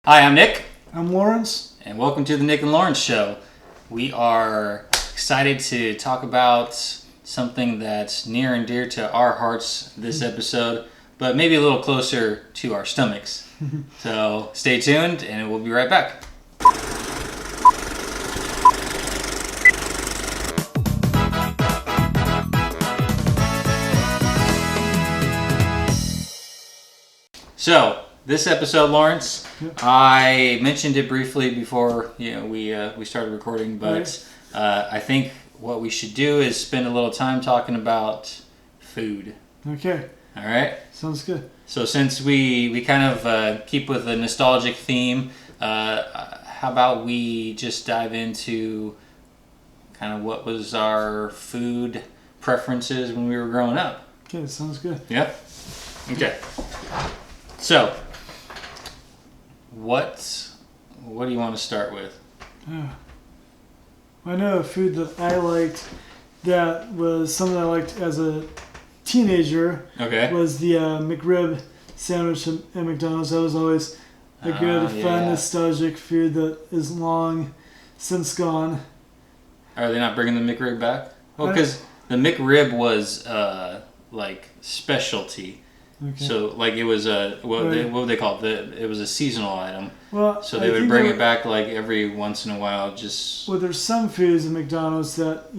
Hi, I'm Nick, I'm Lawrence. and welcome to the Nick and Lawrence Show. We are excited to talk about something that's near and dear to our hearts this episode, but maybe a little closer to our stomachs. So stay tuned, and we'll be right back. So, this episode, Lawrence, I mentioned it briefly before we started recording, but I think what we should do is spend a little time talking about food. Okay, All right? sounds good. So since we kind of keep with a nostalgic theme, how about we just dive into kind of what was our food preferences when we were growing up? Okay, sounds good. Yeah? Okay. So, what do you want to start with? I know a food that I liked that was something I liked as a teenager Okay. was the McRib sandwich at McDonald's. That was always a good, fun, nostalgic food that is long since gone. Are they not bringing the McRib back? Well, because the McRib was like specialty. Okay. So like it was what would they call it? It was a seasonal item. Well, So they would bring it back like every once in a while. Just well, there's some foods at McDonald's that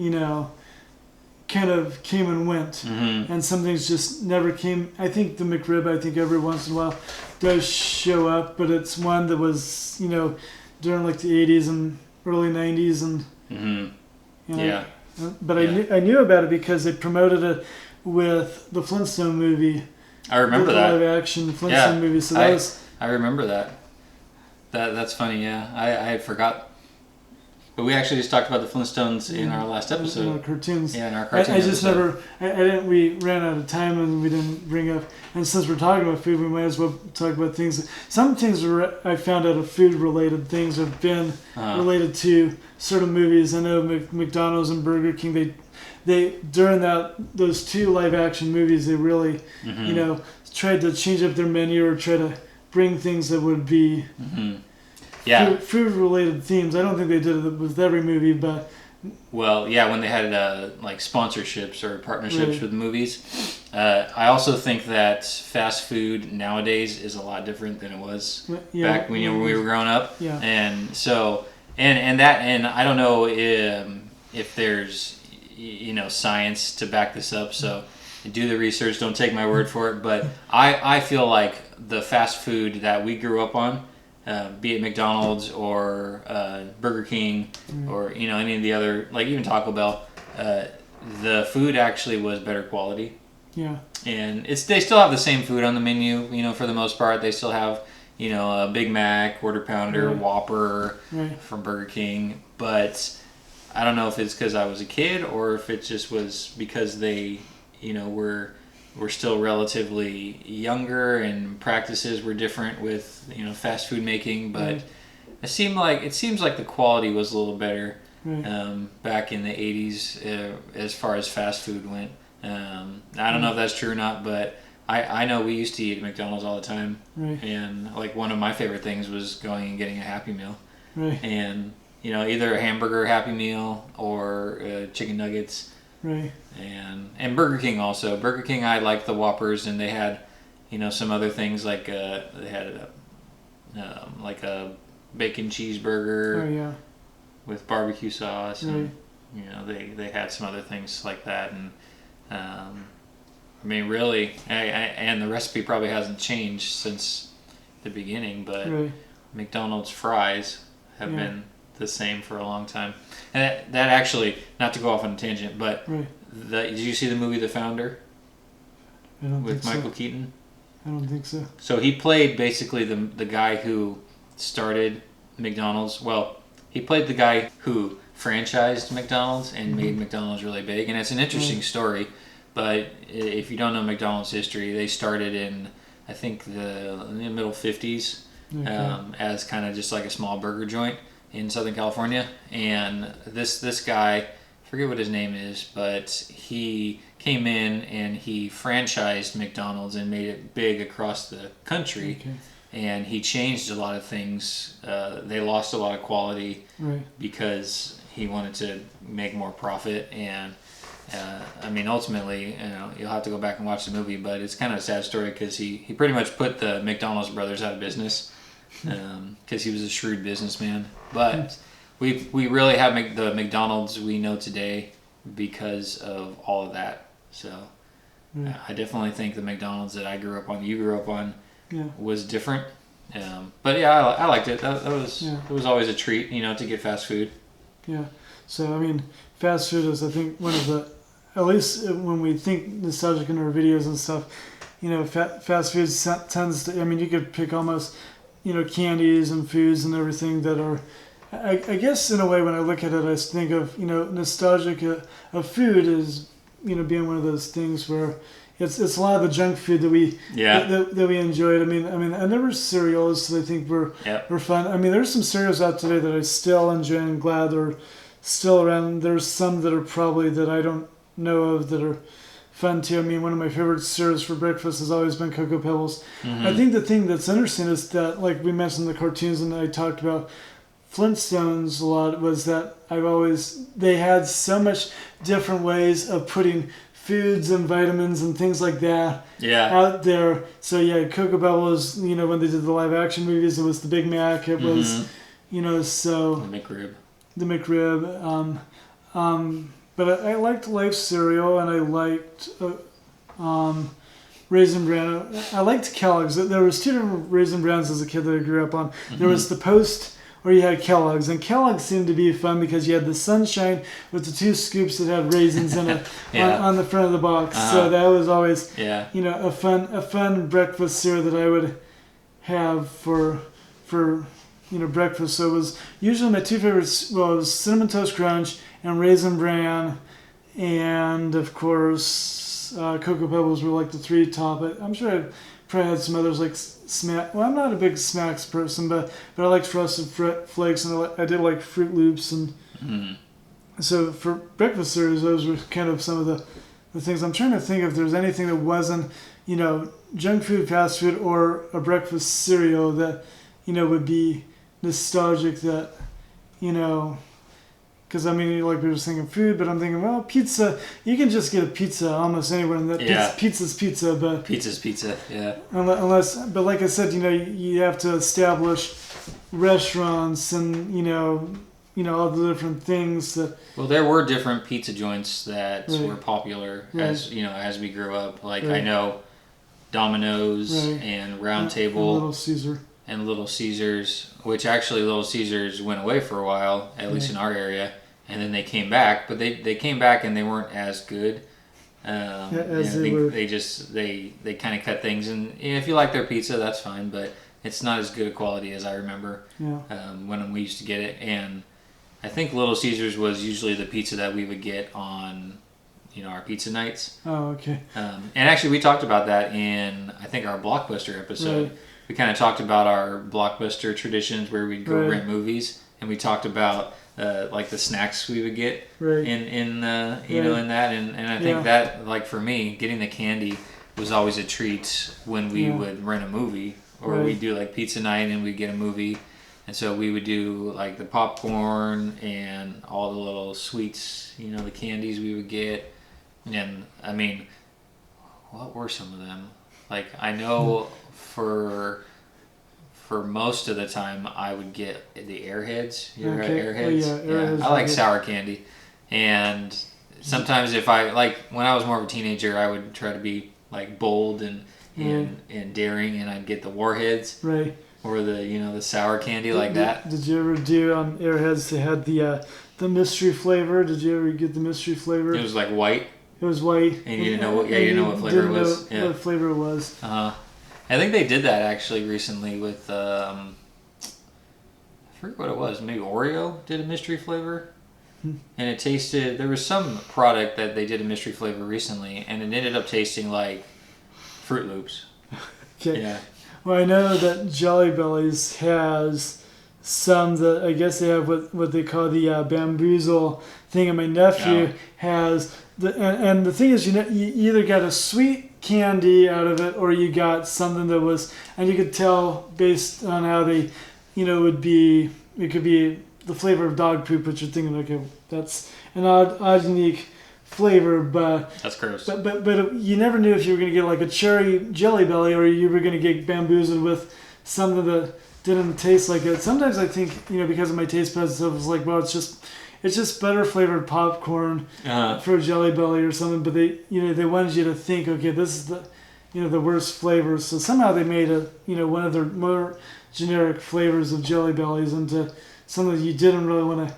kind of came and went, and some things just never came. I think the McRib, I think every once in a while does show up, but it's one that was during like the 80s and early 90s and yeah. But I knew about it because they promoted it with the Flintstone movie. I remember that live action Flintstone movie. So I remember that. That's funny. Yeah, I had forgot. But we actually just talked about the Flintstones in our last episode. In our cartoons. Yeah, in our cartoon I just episode. I didn't. We ran out of time and we didn't bring up. And since we're talking about food, we might as well talk about things. Some things I found out of food-related things have been related to certain movies. I know McDonald's and Burger King. They during those two live-action movies, they really tried to change up their menu or try to bring things that would be food-related themes. I don't think they did it with every movie, but well, yeah, when they had like sponsorships or partnerships with movies. I also think that fast food nowadays is a lot different than it was back when we were growing up. Yeah. And so and I don't know if there's science to back this up. So do the research. Don't take my word for it. But I feel like the fast food that we grew up on, be it McDonald's or Burger King or any of the other, like even Taco Bell, the food actually was better quality. Yeah. And they still have the same food on the menu. For the most part, they still have a Big Mac, Quarter Pounder, Whopper from Burger King, but I don't know if it's because I was a kid or if it just was because they, were still relatively younger and practices were different with, fast food making. But it seems like the quality was a little better back in the 80s as far as fast food went. I don't know if that's true or not, but I know we used to eat at McDonald's all the time. Right. And like one of my favorite things was going and getting a Happy Meal. Right. And either a hamburger Happy Meal or chicken nuggets. Right. And Burger King also. Burger King, I liked the Whoppers, and they had, some other things like they had like a bacon cheeseburger with barbecue sauce, and they had some other things like that, and I mean really, and the recipe probably hasn't changed since the beginning, but McDonald's fries have been the same for a long time. And that actually, not to go off on a tangent, but did you see the movie The Founder? I don't with think Michael so. Keaton? I don't think so. So he played basically the guy who started McDonald's. Well, he played the guy who franchised McDonald's and made McDonald's really big. And it's an interesting story, but if you don't know McDonald's history, they started in, I think, in the middle 50s as kind of just like a small burger joint in Southern California. And this guy, I forget what his name is, but he came in and he franchised McDonald's and made it big across the country. and he changed a lot of things. They lost a lot of quality because he wanted to make more profit. And I mean, ultimately, you'll have to go back and watch the movie, but it's kind of a sad story because he pretty much put the McDonald's brothers out of business because he was a shrewd businessman. But we really have the McDonald's we know today because of all of that. So I definitely think the McDonald's that I grew up on, you grew up on, was different. But yeah, I liked it. That was it was always a treat, to get fast food. Yeah. So I mean, fast food is, I think, one of the, at least when we think nostalgic in our videos and stuff, fast food tends to, I mean, you could pick almost, candies and foods and everything that are, I guess in a way when I look at it, I think of, nostalgic of food as, being one of those things where it's a lot of the junk food that we that we enjoyed. I mean, and there were cereals that I think were fun. I mean, there's some cereals out today that I still enjoy and glad they're still around. There's some that are probably that I don't know of that are fun too. I mean, one of my favorite cereals for breakfast has always been Cocoa Pebbles. I think the thing that's interesting is that, like we mentioned the cartoons and I talked about Flintstones a lot, was that they had so much different ways of putting foods and vitamins and things like that out there. So Cocoa Pebbles, when they did the live action movies, it was the Big Mac. It was, so the McRib. But I liked Life cereal and I liked Raisin Bran. I liked Kellogg's. There was two different Raisin Brans as a kid that I grew up on. There was the Post, or you had Kellogg's, and Kellogg's seemed to be fun because you had the Sunshine with the 2 scoops that had raisins in it on the front of the box. So that was always a fun breakfast cereal that I would have for breakfast. So it was usually my 2 favorites was Cinnamon Toast Crunch and Raisin Bran, and of course Cocoa Pebbles were like the 3 top. I'm sure I probably had some others like Smack. Well, I'm not a big Smacks person, but I liked Frosted Flakes, and I did like Fruit Loops, and so for breakfast cereals, those were kind of some of the things. I'm trying to think if there's anything that wasn't junk food, fast food, or a breakfast cereal that would be nostalgic. That because I mean, like we were thinking food, but I'm thinking, well, pizza. You can just get a pizza almost anywhere, and that pizza's pizza. But pizza's pizza, yeah. But like I said, you have to establish restaurants and all the different things that. Well, there were different pizza joints that were popular as we grew up. Like I know, Domino's and Round Table. And Little Caesars, which actually Little Caesars went away for a while, at least in our area, and then they came back, but they came back and they weren't as good. They kind of cut things, and if you like their pizza, that's fine, but it's not as good a quality as I remember when we used to get it. And I think Little Caesars was usually the pizza that we would get on our pizza nights. Oh, okay. And actually, we talked about that in I think our Blockbuster episode. Right. We kind of talked about our Blockbuster traditions where we'd go rent movies, and we talked about like the snacks we would get in that, and I think that, like for me, getting the candy was always a treat when we would rent a movie, or we'd do like pizza night and we'd get a movie, and so we would do like the popcorn and all the little sweets, the candies we would get, and I mean, what were some of them? Like I know. For most of the time, I would get the Airheads. You ever had Airheads? Airheads. I like sour candy, and sometimes if I when I was more of a teenager, I would try to be like bold and daring, and I'd get the Warheads, or the sour candy that. Did you ever do on Airheads? They had the mystery flavor. Did you ever get the mystery flavor? It was like white. It was white, and you didn't know what. Yeah, you didn't know what flavor it was. What flavor it was. I think they did that actually recently with, I forget what it was, maybe Oreo did a mystery flavor, and it tasted, there was some product that they did a mystery flavor recently, and it ended up tasting like Fruit Loops. Okay. Yeah. Well, I know that Jolly Bellies has some that, I guess they have what they call the Bamboozle thing, and my nephew has, and the thing is, you either got a sweet candy out of it, or you got something that was, and you could tell based on how they, would be. It could be the flavor of dog poop, which you're thinking, okay, that's an odd, unique flavor, but that's gross. But you never knew if you were going to get like a cherry Jelly Belly, or you were going to get bamboozled with something that didn't taste like it. Sometimes I think, because of my taste buds, I was like, well, it's just better flavored popcorn for a Jelly Belly or something. But they wanted you to think, okay, this is the worst flavors. So somehow they made one of their more generic flavors of Jelly Bellies into something you didn't really want to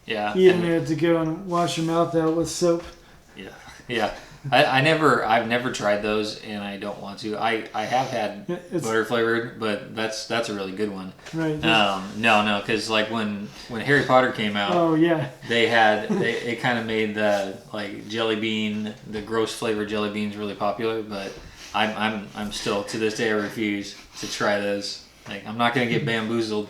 eat, and you had to go and wash your mouth out with soap. Yeah. I've never tried those, and I don't want to. I have had butter flavored, but that's a really good one. Right. No, because like when Harry Potter came out, oh yeah, it kind of made the like jelly bean, the gross flavored jelly beans really popular. But I'm still to this day I refuse to try those. Like I'm not gonna get bamboozled.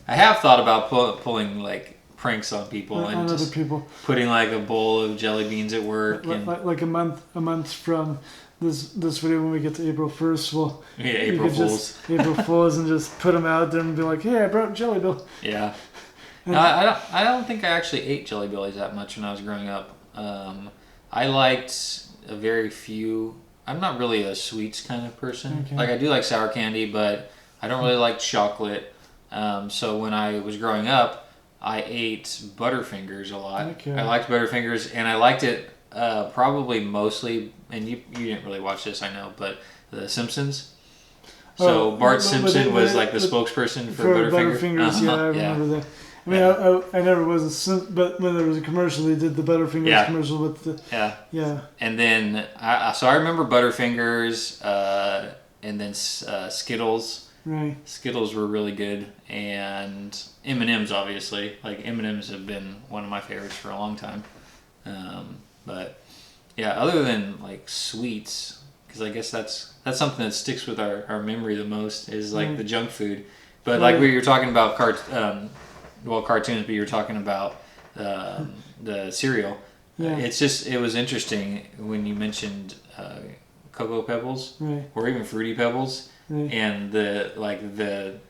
I have thought about pulling like pranks on people and other just people, putting like a bowl of jelly beans at work. Like a month from this video, when we get to April 1st, well, April Fools, April Fools, and just put them out there and be like, hey, I brought Jelly Bill. Yeah. I don't think I actually ate Jelly Bellies that much when I was growing up. I liked a very few. I'm not really a sweets kind of person. Okay. Like I do like sour candy, but I don't really like chocolate. So when I was growing up, I ate Butterfingers a lot. Okay. I liked Butterfingers, and I liked it probably mostly, and you didn't really watch this, I know, but The Simpsons. So Bart Simpson was like the spokesperson for Butterfingers. Yeah, I remember that. I mean, I never was but when there was a commercial, they did the Butterfingers commercial with the... Yeah. And then, so I remember Butterfingers, and then Skittles. Right. Skittles were really good, and M&M's obviously. Like M&M's have been one of my favorites for a long time. But yeah, other than like sweets, because I guess that's something that sticks with our memory the most is like the junk food. But like we were talking about cartoons, but you were talking about the cereal. Yeah. It was interesting when you mentioned Cocoa Pebbles or even Fruity Pebbles. And the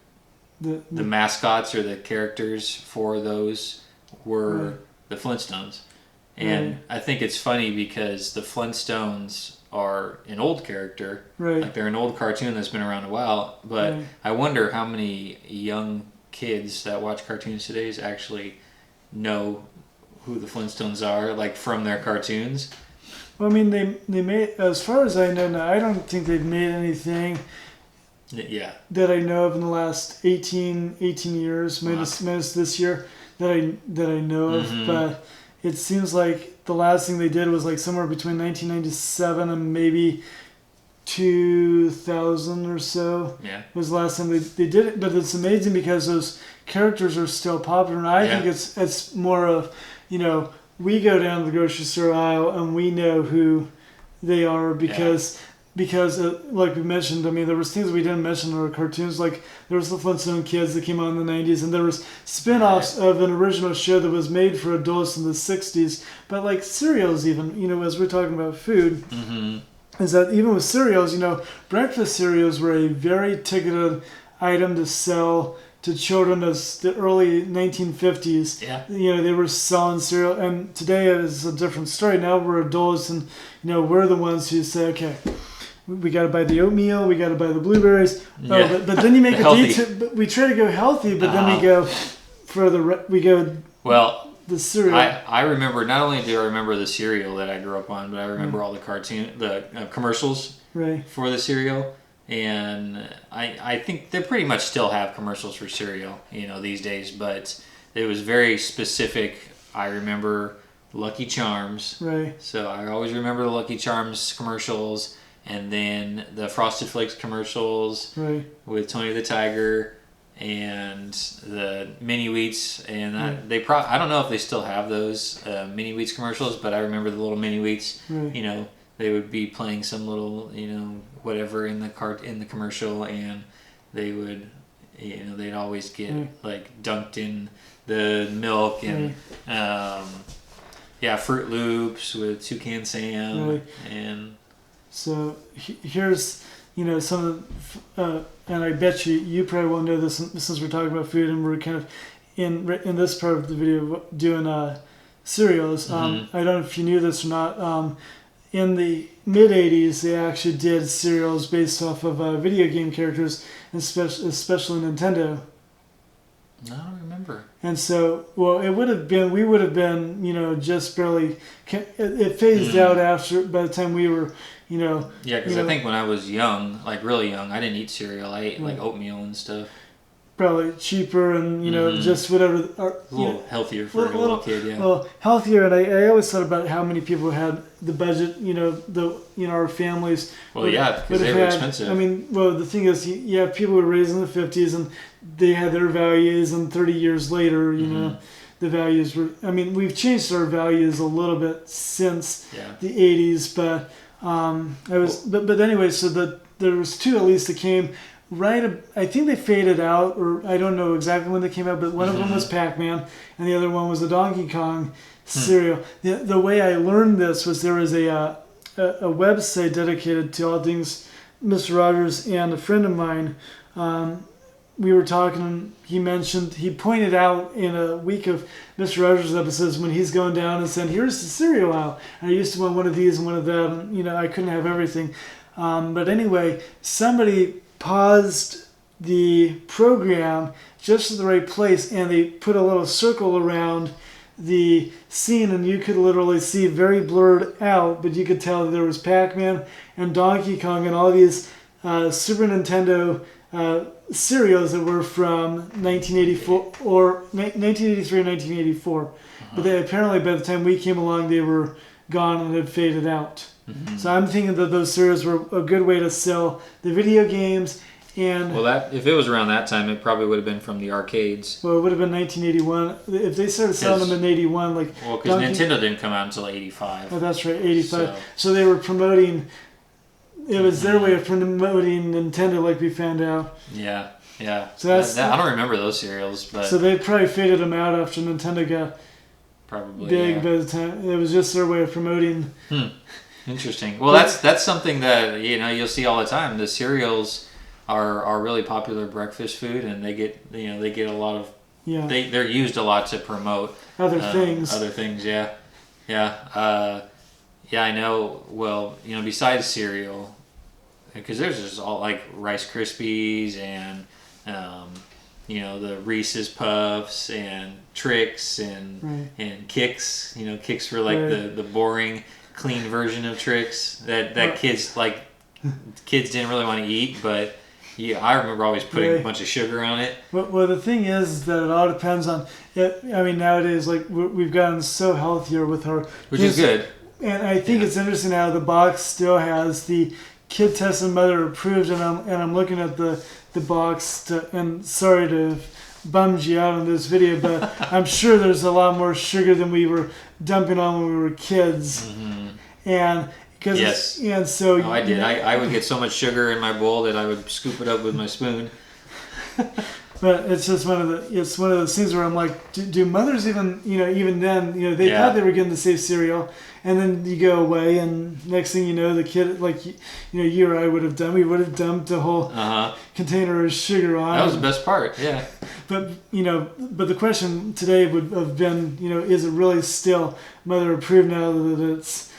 mascots or the characters for those were the Flintstones. And I think it's funny because the Flintstones are an old character. Right. Like they're an old cartoon that's been around a while. But I wonder how many young kids that watch cartoons today actually know who the Flintstones are, like from their cartoons. Well, I mean, they made, as far as I know now, I don't think they've made anything that I know of in the last 18 years, minus this year, that I know of. But it seems like the last thing they did was like somewhere between 1997 and maybe 2000 or so. Yeah. Was the last time they did it. But it's amazing because those characters are still popular, and I think it's more of, we go down the grocery store aisle and we know who they are because like we mentioned, I mean, there was things we didn't mention in our cartoons. Like there was the Flintstone Kids that came out in the 90s, and there was spin-offs of an original show that was made for adults in the 60s. But like cereals, even, as we're talking about food, is that even with cereals, breakfast cereals were a very ticketed item to sell to children as the early 1950s. Yeah. They were selling cereal, and today it's a different story. Now we're adults, and we're the ones who say, okay, we got to buy the oatmeal, we got to buy the blueberries. Yeah. But then you make a detour. But we try to go healthy, but then we go for the cereal. I remember, not only do I remember the cereal that I grew up on, but I remember all the commercials for the cereal. And I think they pretty much still have commercials for cereal, these days. But it was very specific. I remember Lucky Charms. Right. So I always remember the Lucky Charms commercials. And then the Frosted Flakes commercials with Tony the Tiger and the Mini Wheats. And I don't know if they still have those Mini Wheats commercials, but I remember the little Mini Wheats, they would be playing some little, whatever in the commercial, and they would, they'd always get like dunked in the milk and Fruit Loops with Toucan Sam and So here's, some of the, and I bet you probably won't know this since we're talking about food and we're kind of in this part of the video doing cereals. Mm-hmm. I don't know if you knew this or not. In the mid 80s, they actually did cereals based off of video game characters, especially Nintendo. I don't remember. And so, well, we would have been, just barely. It phased out by the time we were, Yeah, because I think when I was young, like really young, I didn't eat cereal. I ate like oatmeal and stuff. Probably cheaper and just whatever. A little healthier for a little kid, yeah. Well, healthier, and I always thought about how many people had the budget. Our families. Well, yeah, because they were expensive. I mean, well, the thing is, you have people who were raised in the 50s and they had their values, and 30 years later, the values were. I mean, we've changed our values a little bit since the 80s, but but anyway, so there was two at least that came. Right, I think they faded out, or I don't know exactly when they came out, but one of them was Pac-Man, and the other one was the Donkey Kong cereal. The way I learned this was there was a website dedicated to all things Mr. Rogers, and a friend of mine, we were talking, and he pointed out in a week of Mr. Rogers episodes when he's going down and saying, here's the cereal aisle. And I used to want one of these and one of that, and I couldn't have everything. But anyway, somebody paused the program just at the right place, and they put a little circle around the scene, and you could literally see very blurred out, but you could tell that there was Pac-Man and Donkey Kong and all these Super Nintendo cereals that were from 1984 or 1983 and 1984. But they apparently, by the time we came along, they were gone and had faded out. So I'm thinking that those cereals were a good way to sell the video games. And that if it was around that time, it probably would have been from the arcades. Well, it would have been 1981. If they started selling them in 81, like... Well, because Nintendo didn't come out until 85. Oh, that's right, 85. So they were promoting... It was their way of promoting Nintendo, like we found out. Yeah. So that's... I don't remember those cereals, but... So they probably faded them out after Nintendo got probably big by the time... It was just their way of promoting... Interesting. Well, that's something that you'll see all the time. The cereals are really popular breakfast food, and they get a lot of they're used a lot to promote other things. Other things, yeah. I know. Well, besides cereal, because there's just all like Rice Krispies and the Reese's Puffs and Trix and Kix. Kix for like the boring, clean version of Trix that kids didn't really want to eat, but I remember always putting a bunch of sugar on it. Well, the thing is that it all depends on it. I mean, nowadays, like we've gotten so healthier with our which is good. And I think it's interesting how the box still has the kid tested, mother approved, and I'm looking at the box and sorry to bummed you out on this video, but I'm sure there's a lot more sugar than we were dumping on when we were kids. And because and so I did. I would get so much sugar in my bowl that I would scoop it up with my spoon. But it's just one of those things where I'm like, do mothers even then they thought they were getting the safe cereal, and then you go away, and next thing you know, the kid you or I would have done, we would have dumped a whole container of sugar on. That was the best part, yeah. But but the question today would have been, is it really still mother approved now that it's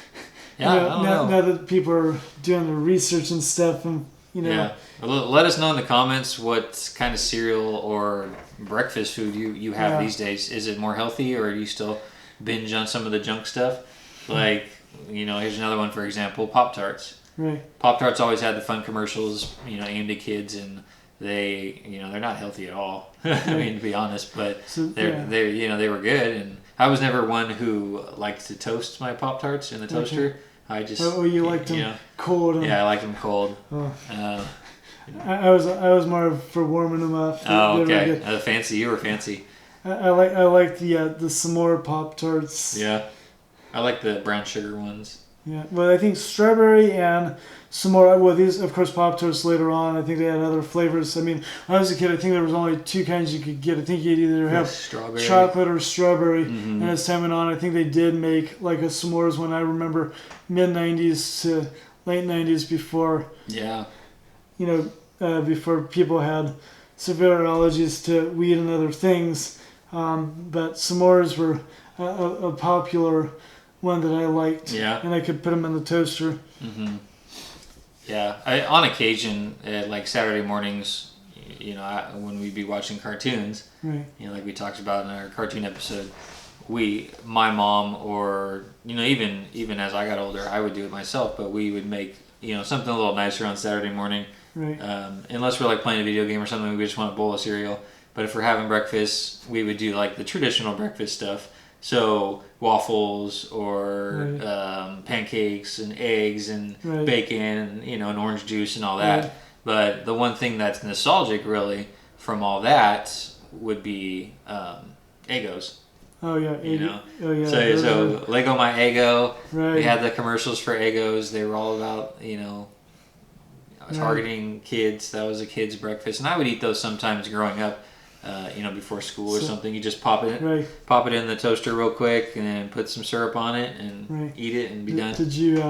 now that people are doing the research and stuff and. Yeah. Let us know in the comments what kind of cereal or breakfast food you have these days. Is it more healthy, or do you still binge on some of the junk stuff? Like, here's another one, for example, Pop-Tarts. Right. Pop-Tarts always had the fun commercials, aimed at kids, and they, they're not healthy at all. I mean, to be honest, but they were good. And I was never one who liked to toast my Pop-Tarts in the toaster. I just you liked them cold. I liked them cold. I was more for warming them up. Okay. Fancy. You were fancy. I like the s'more Pop-Tarts. Yeah, I like the brown sugar ones. Yeah, well, I think strawberry and s'more. Well, these, of course, Pop-Tarts later on. I think they had other flavors. I mean, when I was a kid, I think there was only two kinds you could get. I think you'd either have chocolate or strawberry. And as time went on, I think they did make like a s'mores one. I remember mid-90s to late 90s before, Yeah. Before people had severe allergies to weed and other things. But s'mores were a popular one that I liked. Yeah. And I could put them in the toaster. Mm-hmm. Yeah. On occasion, like Saturday mornings, when we'd be watching cartoons, Right. like we talked about in our cartoon episode, my mom, or even as I got older, I would do it myself, but we would make something a little nicer on Saturday morning. Right. Unless we're like playing a video game or something, we just want a bowl of cereal. But if we're having breakfast, we would do like the traditional breakfast stuff. So waffles or Right. Pancakes and eggs and Right. bacon and an orange juice and all that. Right. But the one thing that's nostalgic really from all that would be Eggos. Oh yeah. Oh yeah. So Lego My Eggo. Right. We had the commercials for Eggos. They were all about targeting kids. That was a kid's breakfast, and I would eat those sometimes growing up. Before school or something, you just pop it in the toaster real quick, and then put some syrup on it, and eat it, and be done. Did you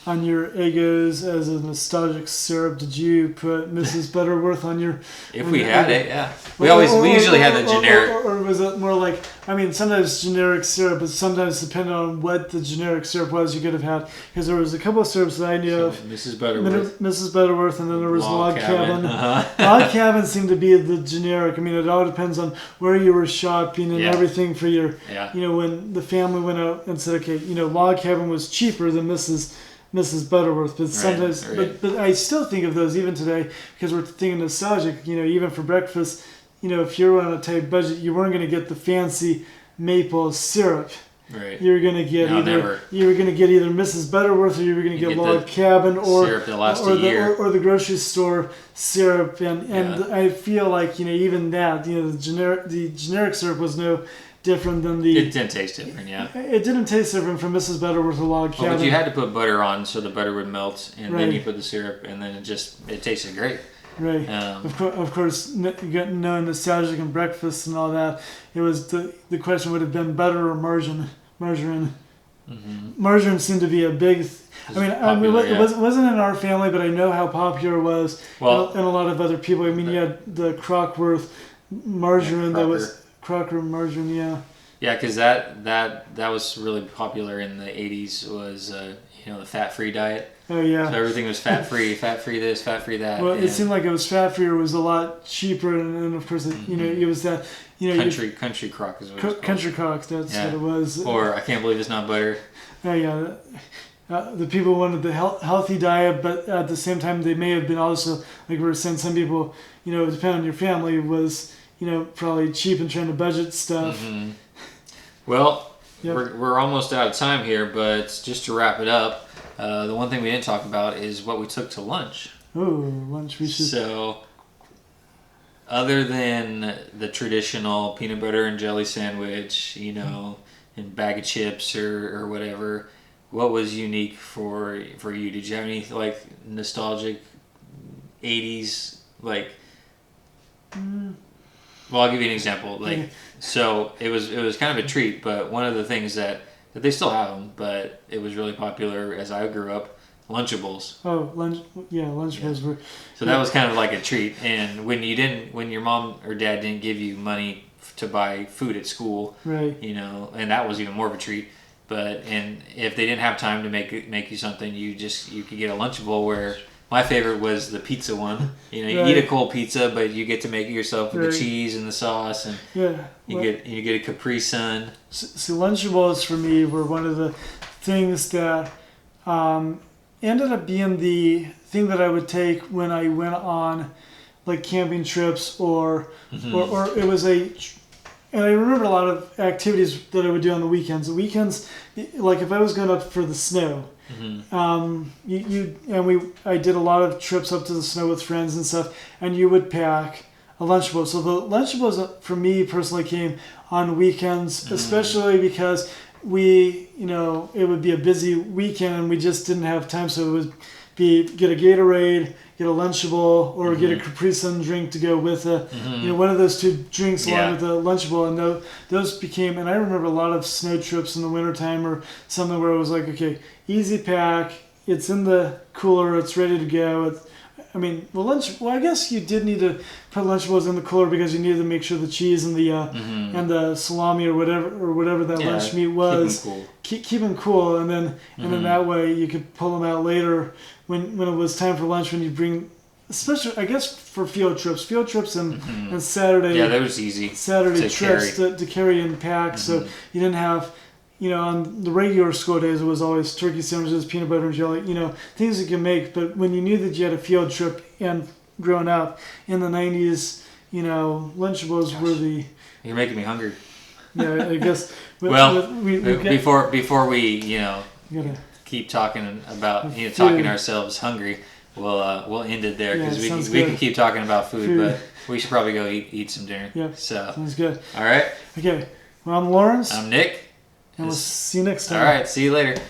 on your Eggos as a nostalgic syrup? Did you put Mrs. Butterworth on your? If we had it, yeah. We usually had the generic. Or was it more like? I mean, sometimes generic syrup, but sometimes depending on what the generic syrup was, you could have had, because there was a couple of syrups that I knew of. Mrs. Butterworth. Mrs. Butterworth, and then there was Log Cabin. Uh-huh. Log Cabin seemed to be the generic. I mean, it all depends on where you were shopping and everything for your. Yeah. When the family went out and said, okay, Log Cabin was cheaper than Mrs. Butterworth, but sometimes, but I still think of those even today, because we're thinking nostalgic. Even for breakfast, if you were on a tight budget, you weren't going to get the fancy maple syrup. Right. You were going to get either Mrs. Butterworth, or you were going to get Log Cabin, or syrup that lasts a year, or the grocery store syrup, and I feel like even that the generic syrup was no different than the. It didn't taste different, yeah. It didn't taste different from Mrs. Butterworth or Log Cabin. But you had to put butter on so the butter would melt, and Right. then you put the syrup, and then it tasted great. Right. Of course, knowing nostalgic and breakfast and all that, it was the question would have been butter or margarine. Mm-hmm. Margarine seemed to be a big. Popular, it wasn't in our family, but I know how popular it was, Well, and a lot of other people. I mean, you had the Crockworth margarine that was Crocker margarine, yeah. Yeah, because that was really popular in the 80s, was the fat-free diet. Oh yeah. So everything was fat-free this, fat-free that. Well, it seemed like it was fat-free, or it was a lot cheaper, and of course, it was that Country Crock is what it's called. Country Crock, that's what it was. Or I can't believe it's not butter. Oh yeah. The people wanted the healthy diet, but at the same time, they may have been also, like we were saying, some people, depending on your family, was probably cheap and trying to budget stuff. Mm-hmm. Well, Yep. we're almost out of time here, but just to wrap it up, the one thing we didn't talk about is what we took to lunch. Oh, lunch we should. So, other than the traditional peanut butter and jelly sandwich, and bag of chips or whatever, what was unique for you? Did you have any like nostalgic 80s like? Well, I'll give you an example. So it was kind of a treat, but one of the things that they still have them, but it was really popular as I grew up, Lunchables. Oh, Lunchables were. So that was kind of like a treat. And when your mom or dad didn't give you money to buy food at school, Right. And that was even more of a treat. And if they didn't have time to make you something, you could get a Lunchable where. My favorite was the pizza one. You eat a cold pizza, but you get to make it yourself with the cheese and the sauce, and you get a Capri Sun. So Lunchables for me were one of the things that ended up being the thing that I would take when I went on like camping trips or it was and I remember a lot of activities that I would do on the weekends. The weekends, like if I was going up for the snow. Mm-hmm. I did a lot of trips up to the snow with friends and stuff, and you would pack a Lunchable. So the Lunchables for me personally came on weekends, especially because it would be a busy weekend and we just didn't have time. So it would be get a Gatorade, get a Lunchable, or get a Capri Sun drink to go with one of those two drinks along with the Lunchable. And those became, and I remember a lot of snow trips in the wintertime or something where it was like, okay, easy pack, it's in the cooler. It's ready to go. I guess you did need to put Lunchables in the cooler because you needed to make sure the cheese and the and the salami or whatever that lunch meat was keep them cool, and then that way you could pull them out later when it was time for lunch, when you bring, especially I guess for field trips and Saturday. Yeah, that was easy. Saturday trips to carry in packs, so you didn't have. On the regular school days, it was always turkey sandwiches, peanut butter and jelly, things you can make. But when you knew that you had a field trip and growing up in the 90s, Lunchables were the... You're making me hungry. Yeah, I guess. Before we, keep talking about, talking ourselves hungry, we'll end it there because we can keep talking about food, but we should probably go eat some dinner. Yeah, so sounds good. All right. Okay, well, I'm Lawrence. I'm Nick. And we'll see you next time. All right. See you later.